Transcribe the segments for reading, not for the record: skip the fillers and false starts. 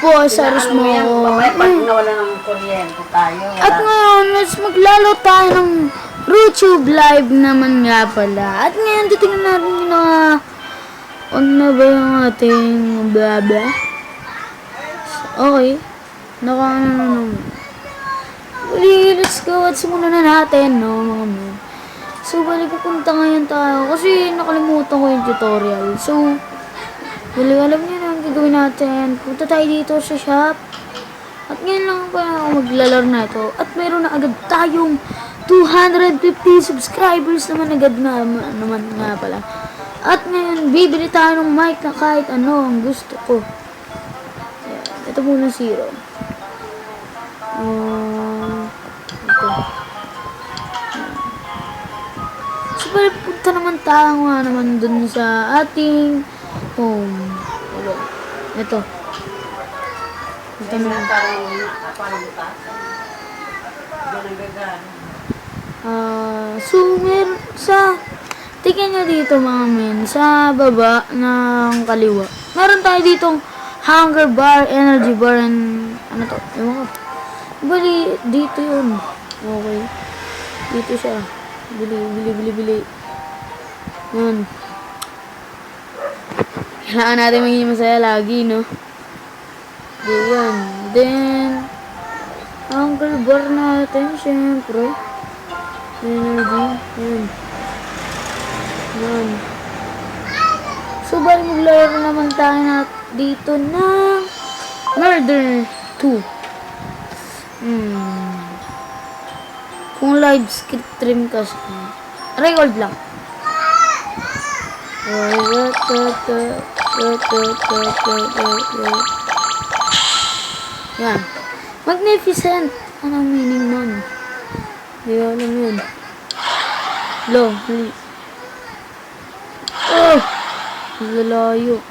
po ay Cyrus mo. Mamaya pag nawala ng kuryente tayo. At ngayon, let's maglaro tayo ng YouTube live naman nga pala. At ngayon, titingnan natin yung mga ano ba yung ating blah blah. Okay. Let's go at simulan na natin, no, mga men. So, bali pupunta ngayon tayo kasi nakalimutan ko yung tutorial. So, bali alam niyo na ang gagawin natin. Punta tayo dito sa shop. At ngayon lang pa ako maglalaro na ito. At meron na agad tayong 250 subscribers naman agad naman nga pala. At ngayon, bibili tayo ng mic na kahit ano ang gusto ko. Ayan, ito muna 0. Ito. So, bali punta naman tayo nga naman dun sa ating home. Ito. Ito naman. So, meron sa tingnan nyo dito mga men, sa baba ng kaliwa. Meron tayo ditong hunger bar, energy bar, and ano to? Ewan ko. Bali, dito yun. Okay. Dito siya. Bili. Yan. Kailangan natin maging masaya lagi, no? Yan. Then, hunger bar natin, syempre. Energy. Yan. So, bali maglaro naman tayo na dito ng Murder 2. Kung live stream kasi, record lang. Yan. Magnificent. Anong meaning nun? Di ba alam yun? Lo, hali. Oh! Lalayo.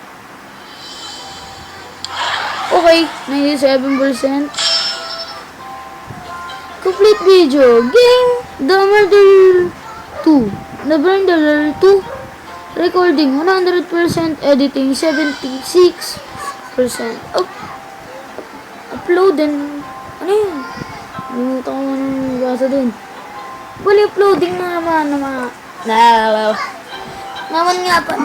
Okay, 97%. Complete video. Game. The Murder 2. The Murder 2. Recording 100%. Editing 76%. Upload and ano yun? Limutan ko ng basa dun. Bali uploading na naman ng mga naman nga pa.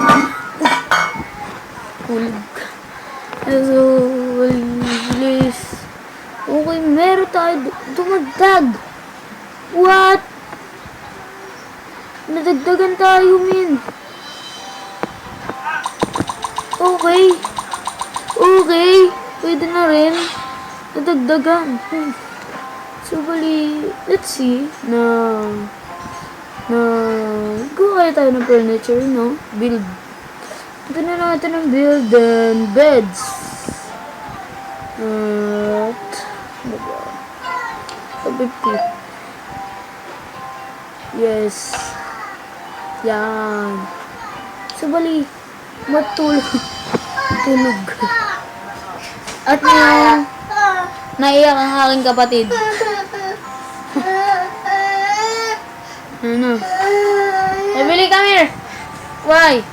Hulog. So, bilis. Okay, meron tayo dumagdag. What? Nadagdagan tayo, min. Okay. Pwede na rin. Nadagdagan. So, bali, let's see na gawa tayo ng furniture, no? Build. Ito na natin ang build and beds. At 50. Yes. Yan. So, bali, matulog. Tulog. At ngayon, naiyak ang aking kapatid. Ano? Emily, come here. Why?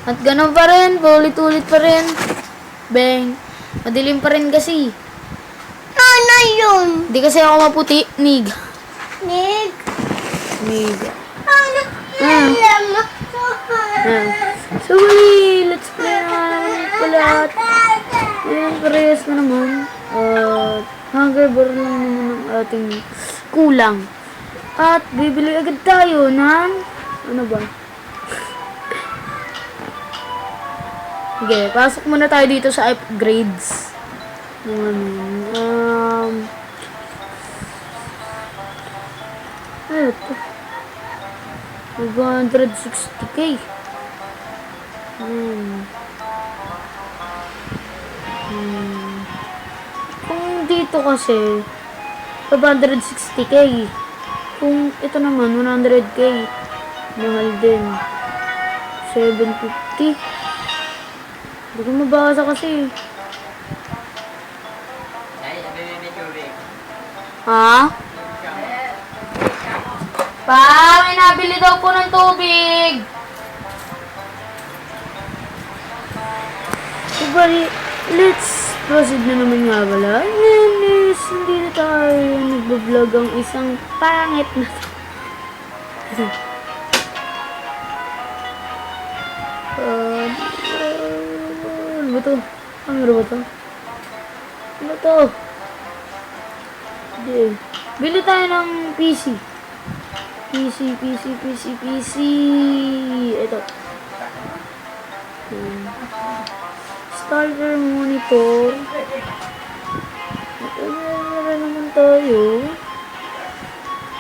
At ganun pa rin, paulit-ulit pa rin. Bang. Madilim pa rin kasi. Ano yun? Di kasi ako maputi. Nig. Ano? So, let's play na naman pala. Ayan, parehas na naman. Hunger bar lang naman ang ating kulang. At bibili agad tayo ng ano ba? Okay, pasok muna tayo dito sa upgrades. Ano to? 260k. Kung dito kasi 560k. Kung ito naman 100k, mahal din. 750. Hindi ko mabasa kasi. Ha? Pa, may nabili daw po ng tubig. bali, let's proceed na naman nga pala. Ngayon is, hindi na tayo nagbablog ang isang pangit na ano ba to? Camera ba to? Ano to? Hindi. Bili tayo ng PC. PC. Ito. Starter monitor. Meron naman tayo.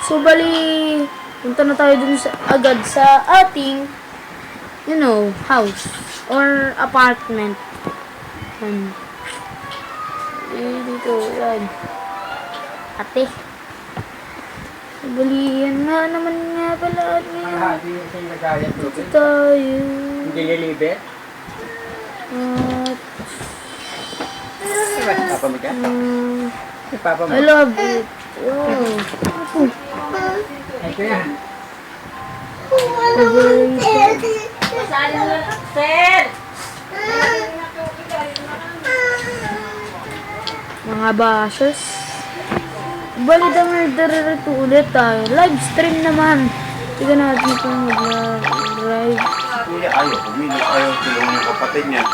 So, bali, punta na tayo dun agad sa ating, house or apartment. Dito, yan. Ate. Balihan nga naman nga pala. Dito tayo. Hindi nilibe? Papa mo ka? Papa mo? I love it. Wow. Ay, kuya. Saan mo na, sir? Mga bashers. Bali the murderer to ulit tayo. Live stream naman. Tignan natin kung mag-live. Kuya, ayaw tulungan yung kapatid niya.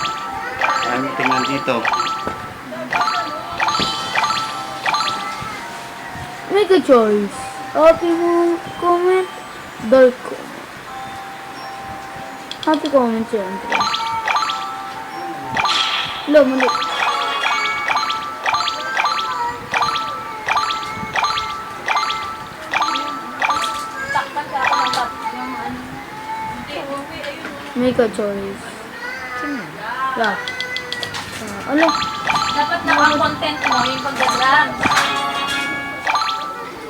Ano tingnan dito? Make a choice. Happy mo comment. Dark comment. Happy comment siyempre. Hello, mali. Make a choice. Yeah. Ano? Dapat na ang content mo, yung pagdadrag.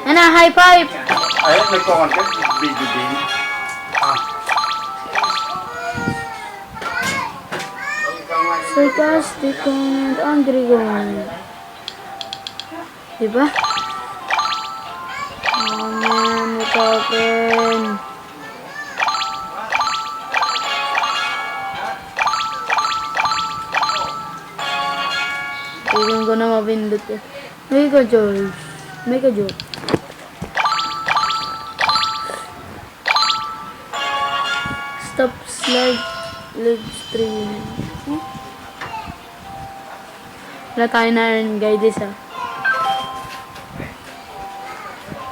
Ano, high five! Ayun, nagko-content. Video game. Sarcastic comment, angry comment. Diba? Oh man, what happened? Tignan ko na mapindot eh. Make a choice. Make a joke. Stop live streaming. Wala tayo na rin guides ha.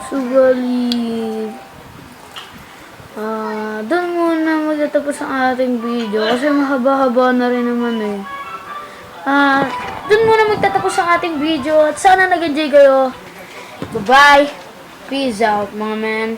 Sugali. Doon muna magtatapos ang ating video kasi mahaba-haba na rin naman eh. Doon muna magtatapos ang ating video at sana nag-enjoy kayo. Bye-bye. Peace out mga men.